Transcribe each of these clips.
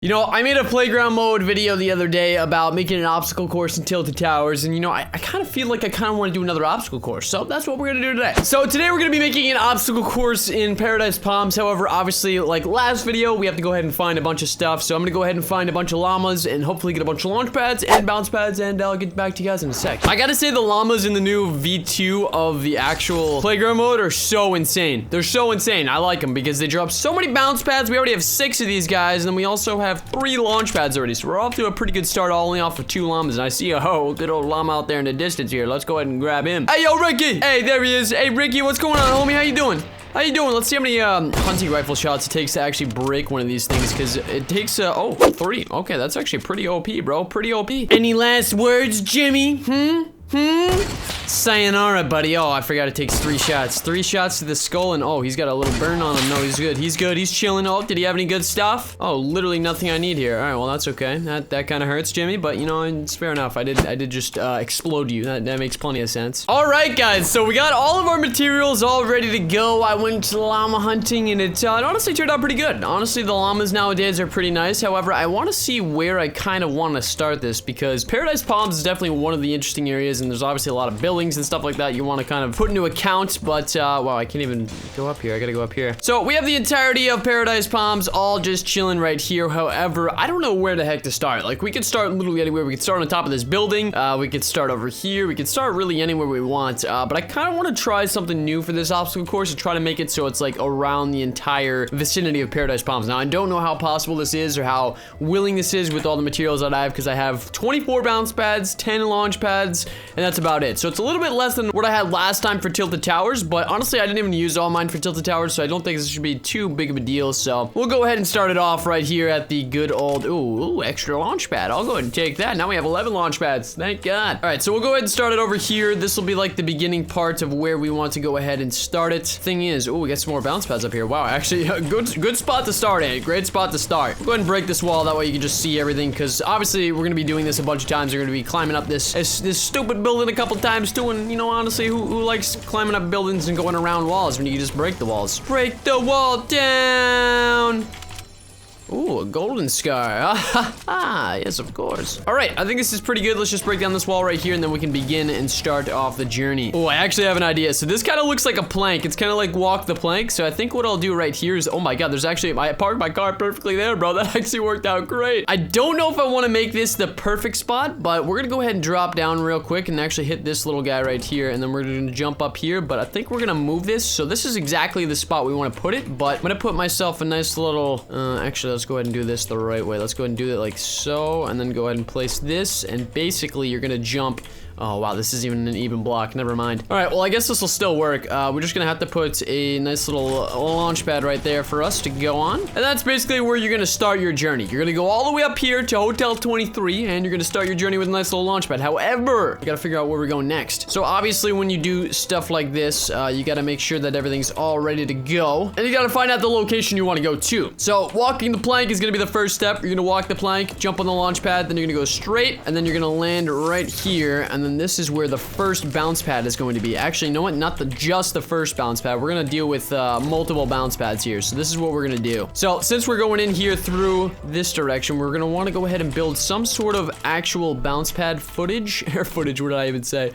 You know, I made a playground mode video the other day about making an obstacle course in Tilted Towers, and you know, I kind of feel like I kind of want to do another obstacle course, so that's what we're gonna do today. So today we're gonna be making an obstacle course in Paradise Palms. However, obviously, like last video, we have to go ahead and find a bunch of stuff, so I'm gonna go ahead and find a bunch of llamas and hopefully get a bunch of launch pads and bounce pads, and I'll get back to you guys in a sec. I gotta say the llamas in the new V2 of the actual playground mode are so insane. They're so insane. I like them because they drop so many bounce pads. We already have 6 of these guys, and then we also have 3 launch pads already, so we're off to a pretty good start, only off of 2 llamas. And I see a good old llama out there in the distance here. Let's go ahead and grab him. Hey, yo, Ricky! Hey, there he is. Hey, Ricky, what's going on, homie? How you doing? How you doing? Let's see how many hunting rifle shots it takes to actually break one of these things, because it takes, 3. Okay, that's actually pretty OP, bro. Pretty OP. Any last words, Jimmy? Sayonara, buddy. Oh, I forgot it takes 3 shots. 3 shots to the skull, and oh, he's got a little burn on him. No, he's good. He's good. He's chilling. Oh, did he have any good stuff? Oh, literally nothing I need here. All right, well, that's okay. That kind of hurts, Jimmy, but you know, it's fair enough. I did just explode you. That makes plenty of sense. All right, guys. So we got all of our materials all ready to go. I went llama hunting, and it honestly turned out pretty good. Honestly, the llamas nowadays are pretty nice. However, I want to see where I kind of want to start this, because Paradise Palms is definitely one of the interesting areas, and there's obviously a lot of buildings and stuff like that you want to kind of put into account, but wow, I can't even go up here. I gotta go up here. So we have the entirety of Paradise Palms all just chilling right here. However, I don't know where the heck to start. Like, we could start literally anywhere. We could start on top of this building. We could start over here. We could start really anywhere we want, but I kind of want to try something new for this obstacle course and try to make it so it's like around the entire vicinity of Paradise Palms. Now, I don't know how possible this is or how willing this is with all the materials that I have, because I have 24 bounce pads, 10 launch pads, and that's about it. So it's a little bit less than what I had last time for Tilted Towers, but honestly, I didn't even use all mine for Tilted Towers, so I don't think this should be too big of a deal. So we'll go ahead and start it off right here at the good old, ooh, extra launch pad. I'll go ahead and take that. Now we have 11 launch pads. Thank God. All right, so we'll go ahead and start it over here. This will be like the beginning part of where we want to go ahead and start it. Thing is, oh, we got some more bounce pads up here. Wow, actually, a good spot to start at. Great spot to start. Go ahead and break this wall. That way you can just see everything, because obviously we're gonna be doing this a bunch of times. We're gonna be climbing up this stupid building a couple times too, and you know, honestly, who likes climbing up buildings and going around walls when you can just break the walls? Break the wall down! Ooh, a golden scar. Yes, of course. All right, I think this is pretty good. Let's just break down this wall right here, and then we can begin and start off the journey. Oh, I actually have an idea. So this kind of looks like a plank. It's kind of like walk the plank. So I think what I'll do right here is, oh my God, there's actually, I parked my car perfectly there, bro. That actually worked out great. I don't know if I want to make this the perfect spot, but we're gonna go ahead and drop down real quick and actually hit this little guy right here, and then we're gonna jump up here, but I think we're gonna move this. So this is exactly the spot we want to put it, but I'm gonna put myself a nice little, actually, let's go ahead and do this the right way. Let's go ahead and do it like so, and then go ahead and place this, and basically you're gonna jump. Oh, wow, this is even an even block. Never mind. All right, well, I guess this will still work. We're just gonna have to put a nice little launch pad right there for us to go on. And that's basically where you're gonna start your journey. You're gonna go all the way up here to Hotel 23, and you're gonna start your journey with a nice little launch pad. However, you gotta figure out where we're going next. So obviously, when you do stuff like this, you gotta make sure that everything's all ready to go. And you gotta find out the location you wanna go to. So walking the plank is gonna be the first step. You're gonna walk the plank, jump on the launch pad, then you're gonna go straight, and then you're gonna land right here, and then this is where the first bounce pad is going to be. Actually, you know what? Not just the first bounce pad. We're gonna deal with multiple bounce pads here. So this is what we're gonna do. So since we're going in here through this direction, we're gonna want to go ahead and build some sort of actual bounce pad footage. Or footage, what did I even say?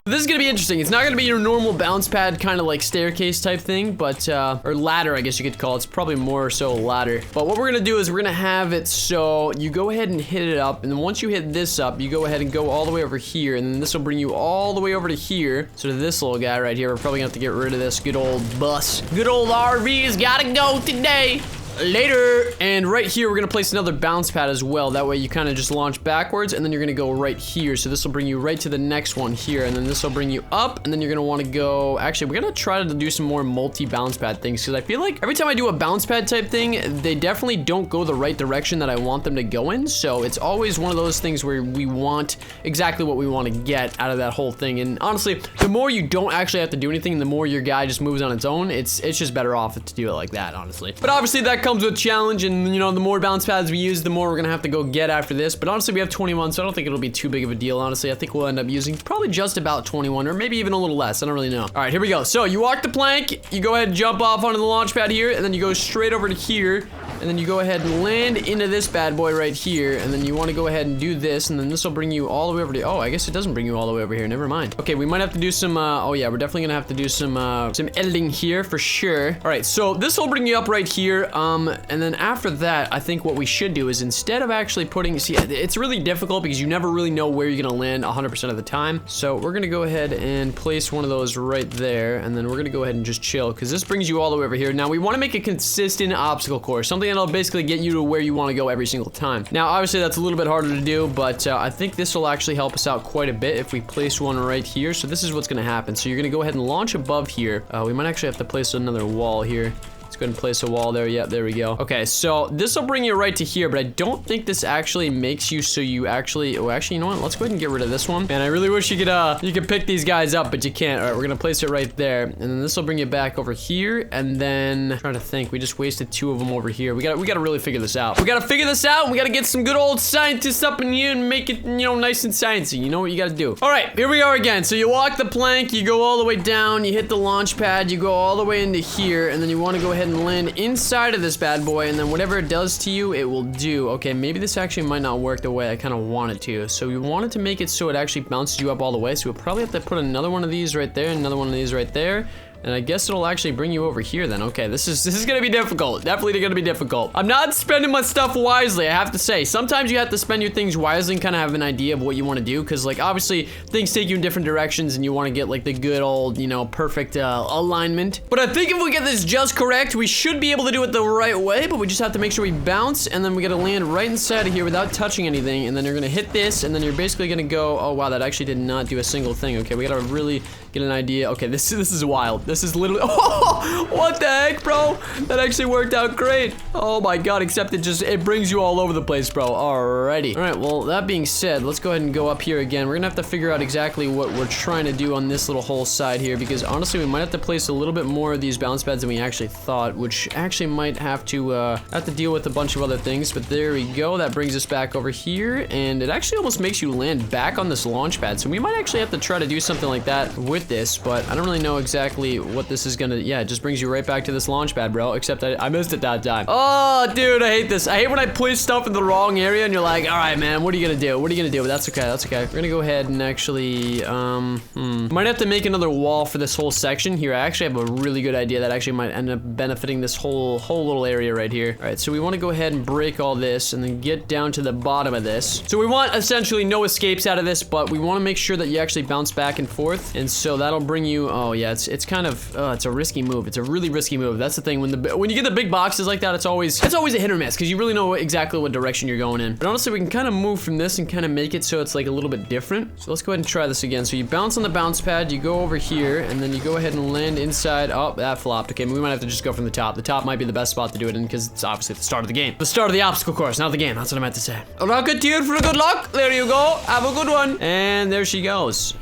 This is gonna be interesting. It's not gonna be your normal bounce pad kind of like staircase type thing, but or ladder, I guess you could call it. It's probably more so ladder. But what we're gonna do is we're gonna have it so you go ahead and hit it up, and then once you hit this up, you go ahead and go all the way over here, and then this will bring you all the way over to here. So to this little guy right here, we're probably gonna have to get rid of this good old bus. Good old RV's gotta go today. Later. And right here, we're gonna place another bounce pad as well. That way you kind of just launch backwards, and then you're gonna go right here. So this will bring you right to the next one here, and then this will bring you up, and then you're gonna want to go, actually, we're gonna try to do some more multi-bounce pad things, because I feel like every time I do a bounce pad type thing, they definitely don't go the right direction that I want them to go in. So it's always one of those things where we want exactly what we want to get out of that whole thing. And honestly, the more you don't actually have to do anything, the more your guy just moves on its own. It's just better off to do it like that, honestly. But obviously that comes with challenge, and you know, the more bounce pads we use, the more we're gonna have to go get after this. But honestly, we have 21, so I don't think it'll be too big of a deal. Honestly, I think we'll end up using probably just about 21, or maybe even a little less. I don't really know. All right, here we go. So you walk the plank, you go ahead and jump off onto the launch pad here, and then you go straight over to here, and then you go ahead and land into this bad boy right here, and then you want to go ahead and do this, and then this will bring you all the way over to, oh, I guess it doesn't bring you all the way over here. Never mind. Okay, we might have to do some, oh yeah, we're definitely gonna have to do some editing here for sure. All right, so this will bring you up right here, and then after that, I think what we should do is instead of actually putting, see, it's really difficult because you never really know where you're gonna land 100% of the time. So we're gonna go ahead and place one of those right there, and then we're gonna go ahead and just chill because this brings you all the way over here. Now we want to make a consistent obstacle course, something that'll basically get you to where you want to go every single time. Now obviously that's a little bit harder to do, but I think this will actually help us out quite a bit if we place one right here. So this is what's gonna happen. So you're gonna go ahead and launch above here. We might actually have to place another wall here. Let's go ahead and place a wall there. Yep, there we go. Okay, so this will bring you right to here, but I don't think this actually makes you so you actually, oh, actually, you know what? Let's go ahead and get rid of this one. Man, I really wish you could pick these guys up, but you can't. All right, we're gonna place it right there, and then this will bring you back over here, and then I'm trying to think. We just wasted 2 of them over here. We gotta really figure this out. We gotta figure this out, and we gotta get some good old scientists up in here and make it, you know, nice and sciencey. You know what you gotta do. All right, here we are again. So you walk the plank, you go all the way down, you hit the launch pad, you go all the way into here, and then you want to go ahead and land inside of this bad boy, and then whatever it does to you, it will do. Okay, maybe this actually might not work the way I kind of want it to. So we wanted to make it so it actually bounces you up all the way. So we'll probably have to put another one of these right there, another one of these right there. And I guess it'll actually bring you over here then. Okay, this is gonna be difficult. Definitely gonna be difficult. I'm not spending my stuff wisely, I have to say. Sometimes you have to spend your things wisely and kind of have an idea of what you want to do. Because, like, obviously, things take you in different directions and you want to get, like, the good old, you know, perfect alignment. But I think if we get this just correct, we should be able to do it the right way. But we just have to make sure we bounce, and then we gotta land right inside of here without touching anything. And then you're gonna hit this, and then you're basically gonna go, oh, wow, that actually did not do a single thing. Okay, we gotta really get an idea. Okay, this is wild. This is literally, oh, what the heck, bro? That actually worked out great. Oh my god, except it brings you all over the place, bro. Alrighty. All right, well, that being said, let's go ahead and go up here again. We're gonna have to figure out exactly what we're trying to do on this little whole side here, because honestly, we might have to place a little bit more of these bounce pads than we actually thought, which actually might have to deal with a bunch of other things. But there we go. That brings us back over here, and it actually almost makes you land back on this launch pad. So we might actually have to try to do something like that with this, but I don't really know exactly what this is gonna, yeah, it just brings you right back to this launch pad, bro, except I missed it that time. Oh, dude, I hate this. I hate when I place stuff in the wrong area and you're like, all right, man, what are you gonna do? What are you gonna do? But that's okay, that's okay. We're gonna go ahead and actually, might have to make another wall for this whole section here. I actually have a really good idea that actually might end up benefiting this whole little area right here. All right, so we want to go ahead and break all this and then get down to the bottom of this. So we want essentially no escapes out of this, but we want to make sure that you actually bounce back and forth, and so that'll bring you, oh yeah, it's kind of, it's a risky move. It's a really risky move. That's the thing. When you get the big boxes like that, it's always a hit or miss because you really know exactly what direction you're going in. But honestly, we can kind of move from this and kind of make it so it's like a little bit different. So let's go ahead and try this again. So you bounce on the bounce pad, you go over here, and then you go ahead and land inside. Oh, that flopped. Okay, we might have to just go from the top. The top might be the best spot to do it in because it's obviously the start of the game. The start of the obstacle course, not the game. That's what I meant to say. A rocketeer for good luck. There you go. Have a good one. And there she goes.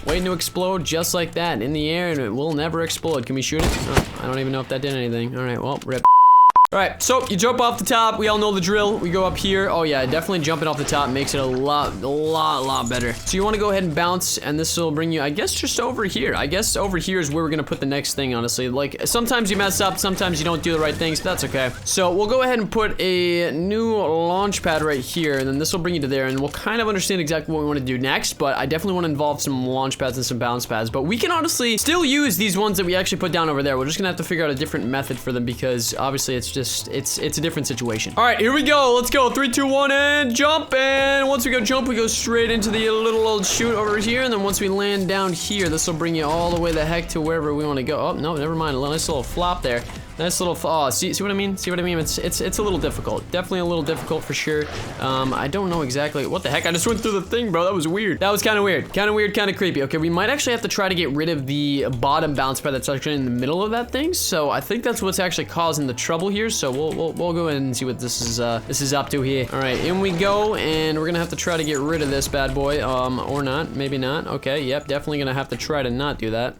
Waiting to explode just like that in the air, and it will never explode. Can we shoot it? Oh, I don't even know if that did anything. All right, well, rip. All right, so you jump off the top. We all know the drill. We go up here. Oh yeah, definitely jumping off the top makes it a lot better. So you want to go ahead and bounce, and this will bring you, I guess, just over here. I guess over here is where we're gonna put the next thing, honestly. Like, sometimes you mess up, sometimes you don't do the right things, but that's okay. So we'll go ahead and put a new launch pad right here, and then this will bring you to there, and we'll kind of understand exactly what we want to do next, but I definitely want to involve some launch pads and some bounce pads. But we can honestly still use these ones that we actually put down over there. We're just gonna have to figure out a different method for them because obviously it's just, it's a different situation. All right, here we go. Let's go. 3, 2, 1, and jump. And once we go jump, we go straight into the little old chute over here. And then once we land down here, this will bring you all the way the heck to wherever we want to go. Oh, no, never mind. A nice little flop there. Nice little, oh, see what I mean? See what I mean? It's a little difficult. Definitely a little difficult for sure. I don't know exactly, what the heck? I just went through the thing, bro. That was weird. That was kind of weird. Kind of weird, kind of creepy. Okay, we might actually have to try to get rid of the bottom bounce pad that's actually in the middle of that thing. So I think that's what's actually causing the trouble here. So we'll go ahead and see what this is up to here. All right, in we go, and we're gonna have to try to get rid of this bad boy, or not, maybe not. Okay, yep, definitely gonna have to try to not do that.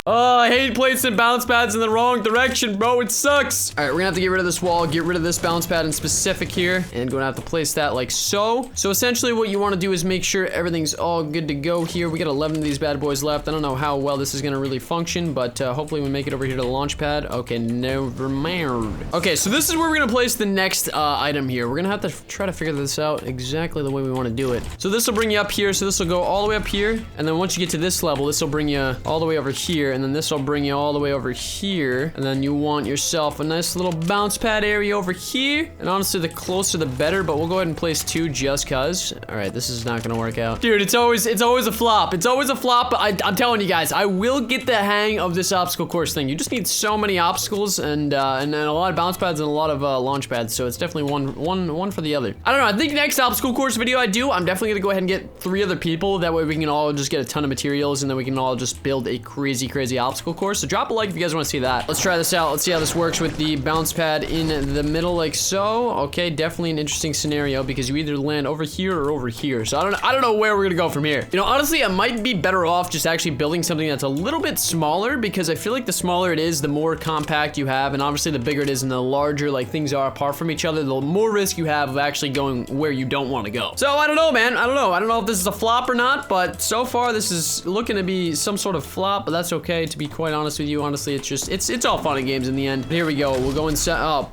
Oh, I hate placing bounce pads in the wrong direction, bro. It sucks. All right, we're gonna have to get rid of this wall, get rid of this bounce pad in specific here, and gonna have to place that like so. So essentially what you want to do is make sure everything's all good to go here. We got 11 of these bad boys left. I don't know how well this is gonna really function, but hopefully we make it over here to the launch pad. Okay, never mind. Okay, so this is where we're gonna place the next item here. We're gonna have to try to figure this out exactly the way we want to do it. So this will bring you up here. So this will go all the way up here, and then once you get to this level, this will bring you all the way over here, and then this will bring you all the way over here, and then you want yourself a nice little bounce pad area over here. And honestly, the closer the better, but we'll go ahead and place 2 just cause. All right, this is not gonna work out, dude. It's always a flop. It's always a flop. But I'm telling you guys, I will get the hang of this obstacle course thing. You just need so many obstacles and a lot of bounce pads and a lot of launch pads. So it's definitely one for the other. I don't know. I think next obstacle course video I do, I'm definitely gonna go ahead and get 3 other people. That way we can all just get a ton of materials, and then we can all just build a crazy obstacle course. So drop a like if you guys want to see that. Let's try this out. Let's see how this works with the bounce pad in the middle like so. Okay, definitely an interesting scenario because you either land over here or over here. So I don't know where we're gonna go from here. You know, honestly, I might be better off just actually building something that's a little bit smaller, because I feel like the smaller it is, the more compact you have, and obviously the bigger it is and the larger like things are apart from each other, the more risk you have of actually going where you don't want to go. So I don't know, man. I don't know if this is a flop or not, but so far this is looking to be some sort of flop, but that's okay, to be quite honest with you. Honestly, it's just it's all fun and games in the end. Here we go. We'll go inside. Oh.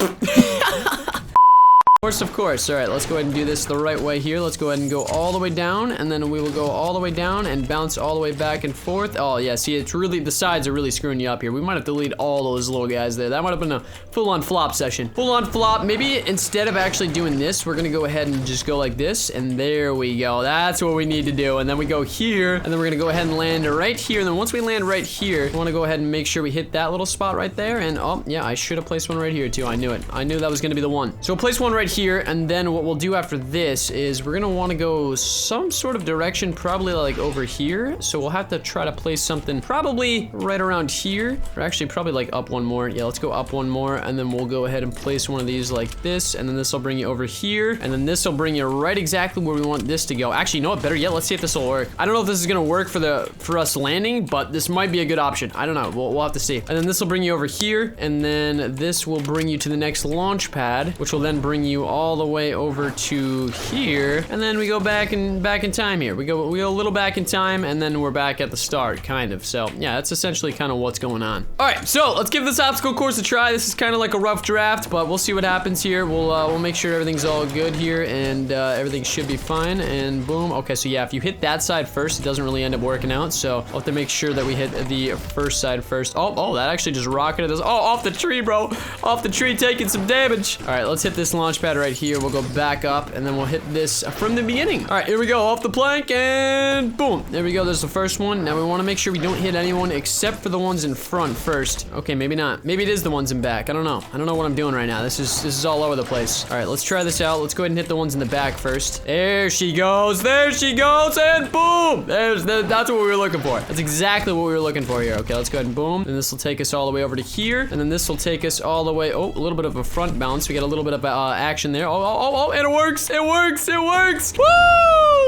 Of course. All right, let's go ahead and do this the right way here. Let's go ahead and go all the way down, and then we will go all the way down and bounce all the way back and forth. Oh, yeah, see, it's really, the sides are really screwing you up here. We might have to delete all those little guys there. That might have been a full-on flop session. Full-on flop. Maybe instead of actually doing this, we're gonna go ahead and just go like this, and there we go. That's what we need to do. And then we go here, and then we're gonna go ahead and land right here. And then once we land right here, we wanna go ahead and make sure we hit that little spot right there. And, oh, yeah, I should have placed one right here, too. I knew it. I knew that was gonna be the one. So we'll place one right here, and then what we'll do after this is we're gonna want to go some sort of direction, probably like over here. So we'll have to try to place something probably right around here, or actually probably like up one more. Yeah, let's go up one more, and then we'll go ahead and place one of these like this, and then this will bring you over here, and then this will bring you right exactly where we want this to go. Actually, you know what? Better yet, let's see if this will work. I don't know if this is gonna work for us landing, but this might be a good option. I don't know. We'll have to see. And then this will bring you over here, and then this will bring you to the next launch pad, which will then bring you all the way over to here, and then we go back in time here. We go a little back in time, and then we're back at the start, kind of. So yeah, that's essentially kind of what's going on. All right, so let's give this obstacle course a try. This is kind of like a rough draft, but we'll see what happens here. We'll make sure everything's all good here, and everything should be fine. And boom. Okay, so yeah, if you hit that side first, it doesn't really end up working out. So we'll have to make sure that we hit the first side first. Oh, that actually just rocketed us. Oh, off the tree, bro. Off the tree, taking some damage. All right, let's hit this launch pad right here. We'll go back up, and then we'll hit this from the beginning. All right, here we go, off the plank, and boom. There we go, there's the first one. Now we want to make sure we don't hit anyone except for the ones in front first. Okay, maybe not. Maybe it is the ones in back. I don't know. I don't know what I'm doing right now. This is all over the place. All right, let's try this out. Let's go ahead and hit the ones in the back first. There she goes. There she goes, and boom. That's what we were looking for. That's exactly what we were looking for here. Okay, let's go ahead and boom. And this will take us all the way over to here, and then this will take us all the way. Oh, a little bit of a front bounce. We got a little bit of action there. Oh, and it works. It works. It works. Woo!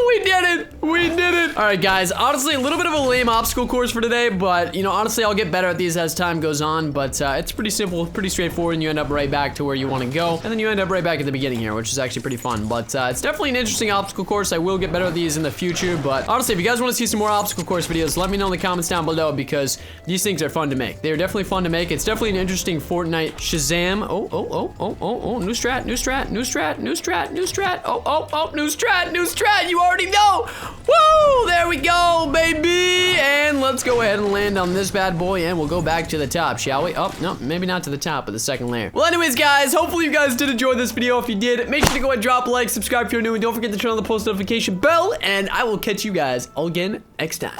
We did it. We did it. All right, guys. Honestly, a little bit of a lame obstacle course for today, but you know, honestly, I'll get better at these as time goes on. But it's pretty simple, pretty straightforward, and you end up right back to where you want to go, and then you end up right back at the beginning here, which is actually pretty fun. But it's definitely an interesting obstacle course. I will get better at these in the future. But honestly, if you guys want to see some more obstacle course videos, let me know in the comments down below, because these things are fun to make. They're definitely fun to make. It's definitely an interesting Fortnite Shazam. Oh, new strat, new strat, new strat, new strat, new strat. Oh, new strat, you already know. Woo, there we go, baby. And let's go ahead and land on this bad boy, and we'll go back to the top, shall we? Oh, no, maybe not to the top, but the second layer. Well, anyways, guys, hopefully you guys did enjoy this video. If you did, make sure to go ahead and drop a like, subscribe if you're new, and don't forget to turn on the post notification bell, and I will catch you guys all again next time.